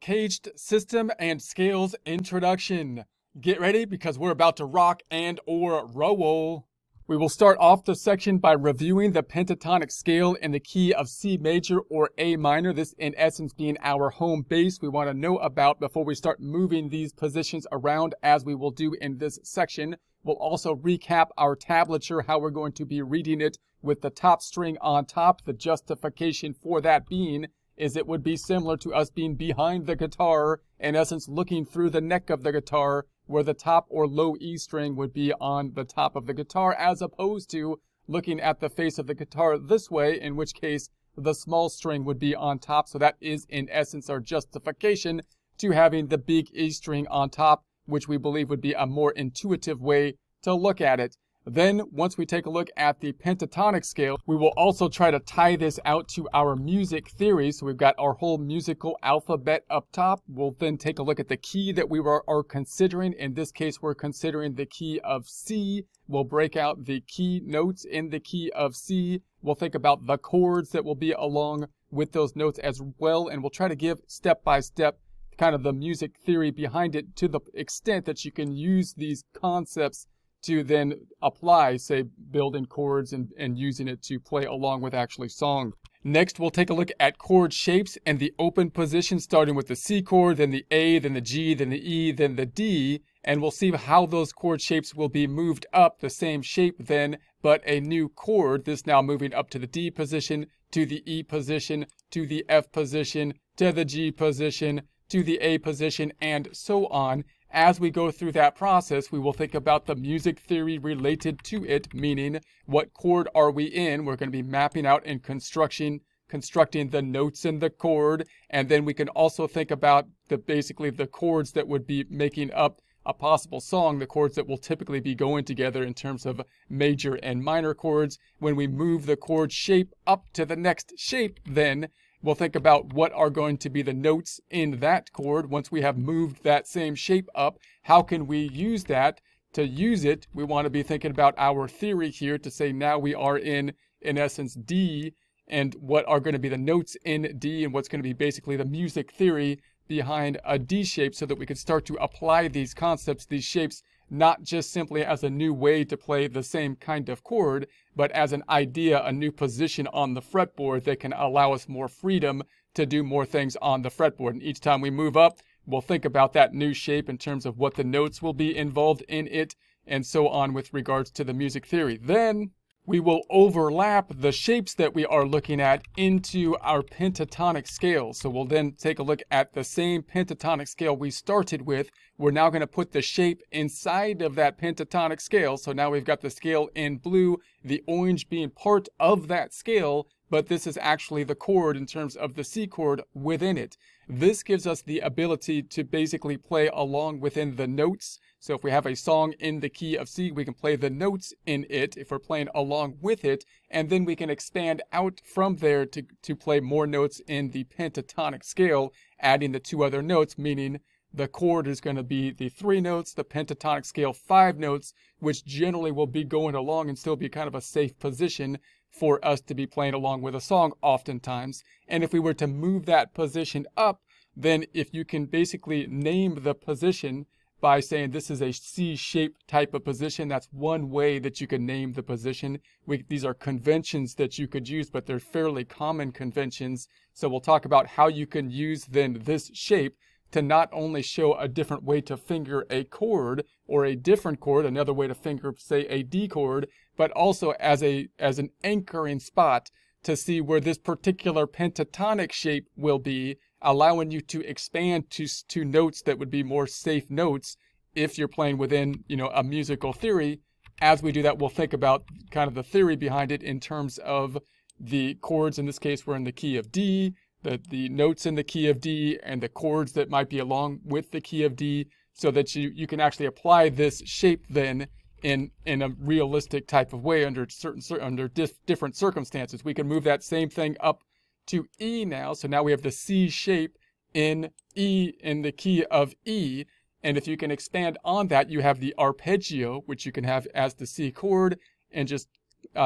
Caged System and Scales Introduction. Get ready because we're about to rock and or roll. We will start off the section by reviewing the pentatonic scale in the key of C major or A minor. This in essence being our home base we want to know about before we start moving these positions around as we will do in this section. We'll also recap our tablature, how we're going to be reading it with the top string on top. The justification for that being is it would be similar to us being behind the guitar, in essence looking through the neck of the guitar, where the top or low E string would be on the top of the guitar, as opposed to looking at the face of the guitar this way, in which case the small string would be on top. So that is in essence our justification to having the big E string on top, which we believe would be a more intuitive way to look at it. Then, once we take a look at the pentatonic scale, we will also try to tie this out to our music theory. So we've got our whole musical alphabet up top. We'll then take a look at the key that we are considering. In this case, we're considering the key of C. We'll break out the key notes in the key of C. We'll think about the chords that will be along with those notes as well. And we'll try to give step by step kind of the music theory behind it to the extent that you can use these concepts to then apply, say, building chords and using it to play along with actually song. Next, we'll take a look at chord shapes and the open position, starting with the C chord, then the A, then the G, then the E, then the D, and we'll see how those chord shapes will be moved up, the same shape then, but a new chord, this now moving up to the D position, to the E position, to the F position, to the G position, to the A position, and so on. As we go through that process, we will think about the music theory related to it, meaning what chord are we in? We're going to be mapping out and constructing the notes in the chord, and then we can also think about basically the chords that would be making up a possible song, the chords that will typically be going together in terms of major and minor chords. When we move the chord shape up to the next shape, then we'll think about what are going to be the notes in that chord. Once we have moved that same shape up, how can we use that? To use it, we want to be thinking about our theory here to say now we are in essence, D, and what are going to be the notes in D and what's going to be basically the music theory behind a D shape so that we can start to apply these concepts, these shapes, not just simply as a new way to play the same kind of chord, but as an idea, a new position on the fretboard that can allow us more freedom to do more things on the fretboard. And each time we move up, we'll think about that new shape in terms of what the notes will be involved in it, and so on with regards to the music theory. Then we will overlap the shapes that we are looking at into our pentatonic scale. So we'll then take a look at the same pentatonic scale we started with. We're now going to put the shape inside of that pentatonic scale. So now we've got the scale in blue, the orange being part of that scale, but this is actually the chord in terms of the C chord within it. This gives us the ability to basically play along within the notes. So if we have a song in the key of C, we can play the notes in it if we're playing along with it, and then we can expand out from there to play more notes in the pentatonic scale, adding the two other notes, meaning the chord is going to be the 3 notes, the pentatonic scale 5 notes, which generally will be going along and still be kind of a safe position for us to be playing along with a song oftentimes. And if we were to move that position up, then if you can basically name the position by saying this is a C-shaped type of position, that's one way that you can name the position. These are conventions that you could use, but they're fairly common conventions. So we'll talk about how you can use then this shape to not only show a different way to finger a chord or a different chord, another way to finger, say, a D chord, but also as an anchoring spot to see where this particular pentatonic shape will be, allowing you to expand to notes that would be more safe notes if you're playing within, a musical theory. As we do that, we'll think about kind of the theory behind it in terms of the chords. In this case, we're in the key of D, the notes in the key of D, and the chords that might be along with the key of D, so that you can actually apply this shape then in a realistic type of way under different circumstances. We can move that same thing up to E now. So now we have the C shape in E, in the key of E. And if you can expand on that, you have the arpeggio, which you can have as the C chord, and just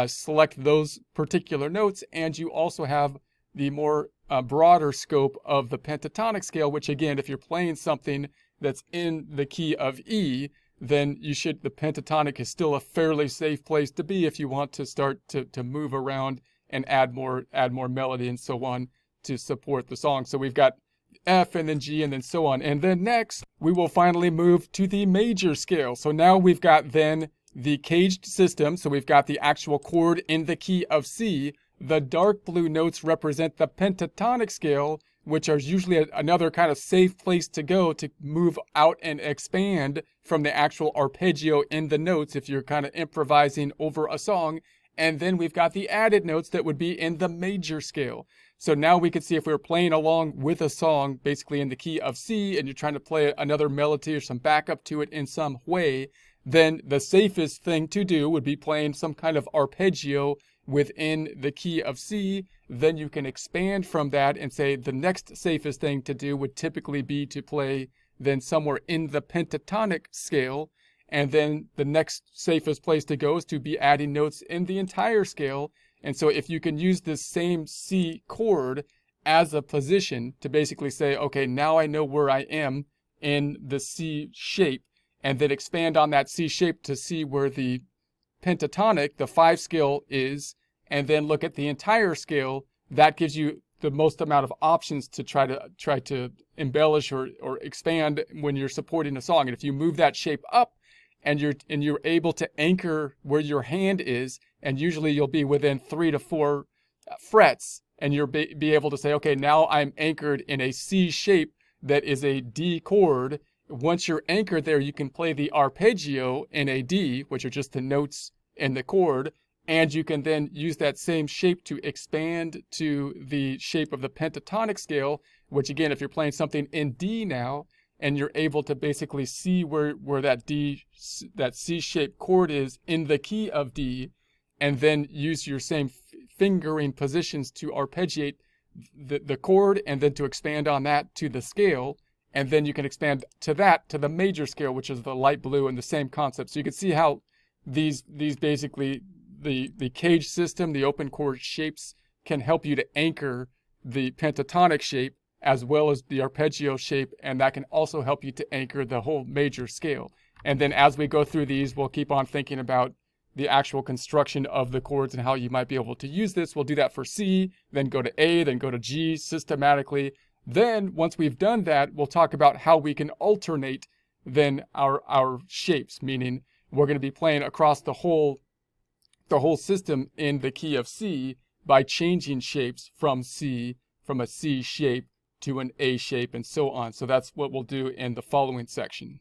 select those particular notes. And you also have the more broader scope of the pentatonic scale, which again, if you're playing something that's in the key of E, then the pentatonic is still a fairly safe place to be if you want to start to move around and add more melody and so on to support the song. So we've got F and then G and then so on. And then next, we will finally move to the major scale. So now we've got then the caged system. So we've got the actual chord in the key of C. The dark blue notes represent the pentatonic scale, which are usually another kind of safe place to go to move out and expand from the actual arpeggio in the notes if you're kind of improvising over a song. And then we've got the added notes that would be in the major scale. So now we can see if we were playing along with a song, basically in the key of C, and you're trying to play another melody or some backup to it in some way, then the safest thing to do would be playing some kind of arpeggio within the key of C. Then you can expand from that and say the next safest thing to do would typically be to play then somewhere in the pentatonic scale. And then the next safest place to go is to be adding notes in the entire scale. And so if you can use this same C chord as a position to basically say, okay, now I know where I am in the C shape, and then expand on that C shape to see where the pentatonic, the 5 scale is, and then look at the entire scale, that gives you the most amount of options to try to embellish or expand when you're supporting a song. And if you move that shape up, and you're able to anchor where your hand is, and usually you'll be within 3 to 4 frets, and you'll be able to say, okay, now I'm anchored in a C shape that is a D chord. Once you're anchored there, you can play the arpeggio in a D, which are just the notes in the chord, and you can then use that same shape to expand to the shape of the pentatonic scale, which again, if you're playing something in D now, and you're able to basically see where that C-shaped chord is in the key of D, and then use your same fingering positions to arpeggiate the chord, and then to expand on that to the scale, and then you can expand to the major scale, which is the light blue, and the same concept. So you can see how these basically, the cage system, the open chord shapes, can help you to anchor the pentatonic shape as well as the arpeggio shape, and that can also help you to anchor the whole major scale. And then as we go through these, we'll keep on thinking about the actual construction of the chords and how you might be able to use this. We'll do that for C, then go to A, then go to G systematically. Then once we've done that, we'll talk about how we can alternate then our shapes, meaning we're going to be playing across the whole system in the key of C by changing shapes from a C shape to an A shape and so on. So that's what we'll do in the following section.